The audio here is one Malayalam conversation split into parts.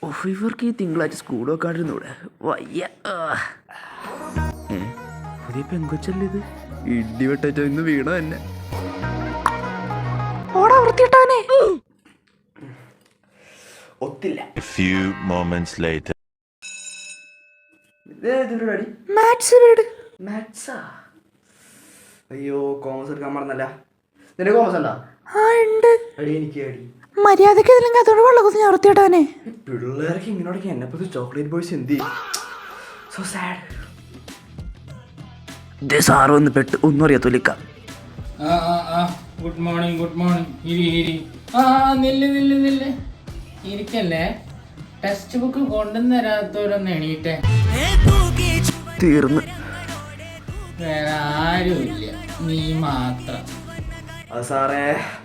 ഇവർക്ക് ഈ തിങ്കളാഴ്ച സ്കൂളൊക്കെ ആയിരുന്നൂടെ വയ്യ. പുതിയ പെങ്കൊച്ചല്ലേ ഇത്? ഇടിവെട്ടോ ഇന്ന് വീണ തന്നെ. ഒത്തില്ല. അയ്യോ കോമേഴ്സ് എടുക്കാൻ മറന്നല്ല. നിന്റെ കോമേഴ്സ് ഉണ്ടോ? അടി എനിക്ക് അടി മര്യാദക്ക് അതോട് വെള്ളം കുത്തി ഞാൻ വൃത്തിയിട്ടാനെ. പിള്ളേർക്ക് ഇങ്ങനോടൊക്കെ എന്നെ പറ്റി ചോക്ലേറ്റ് ബോയ്സ് എന്ത് സോ സാഡ്. സാറ് വന്ന് പെട്ട് ഒന്നും അറിയാത്തോലിക്ക. Good morning good morning. നില്ല് ഇരിക്കല്ലേ. ടെക്സ്റ്റ് ബുക്ക് കൊണ്ടുവന്നരാത്തവരൊന്ന് എണീറ്റെ. തീർന്ന് വേറെ ആരുമില്ല, നീ മാത്രം. സാറേ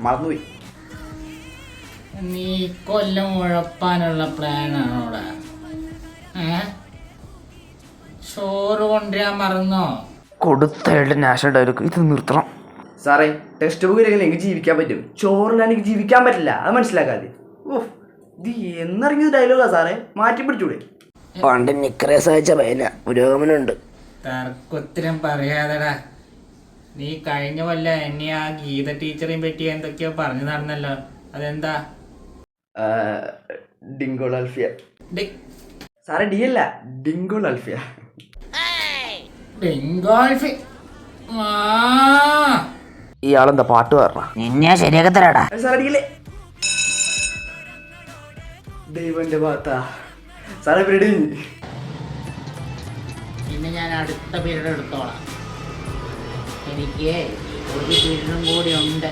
മറന്നുപോയി. നീ കൊല്ലം ഉഴപ്പാനുള്ള പ്ലാനാണോടാ? ചോറ് കൊണ്ടുവരാൻ മറന്നോ? കൊടുത്തയാളുടെ നാഷണൽ ഡയലോഗ് ഇത് നിർത്തണം സാറേ. ടെക്സ്റ്റ് ബുക്ക് ഇല്ലെങ്കിൽ എനിക്ക് ജീവിക്കാൻ പറ്റും, ചോറിന് എനിക്ക് ജീവിക്കാൻ പറ്റില്ല. അത് മനസ്സിലാക്കാതെ. ഇത് എന്നിറങ്ങിയത് ഡയലോഗാ സാറേ, മാറ്റി പിടിച്ചൂടെ? പണ്ട് നിക്കറെ സഹായിച്ച പയ്യന പുരോഗമനുണ്ട്. തർക്കുത്തരം പറയാതെടാ. നീ കഴിഞ്ഞ കൊല്ലം എന്നെ ആ ഗീത ടീച്ചറെയും പറ്റി എന്തൊക്കെയോ പറഞ്ഞു നടന്നല്ലോ, അതെന്താ? ഡിങ്കോൾ അൽഫിയ സാറേ. ഡി അല്ല, ഡിങ്കോൾ അൽഫിയ. ഇയാളെന്താ പാട്ട് പറഞ്ഞ? നിന്നെ ശരിയാക്കി തരാടാ. സാറേ ഡിയില്ലേ? ദൈവന്റെ ഭാഗത്താ സാറേ. പിരീഡ് പിന്നെ ഞാൻ അടുത്ത പീരീഡ് എടുത്തോളാം. എനിക്ക് ഒരു പീരീഡും കൂടി ഉണ്ട്.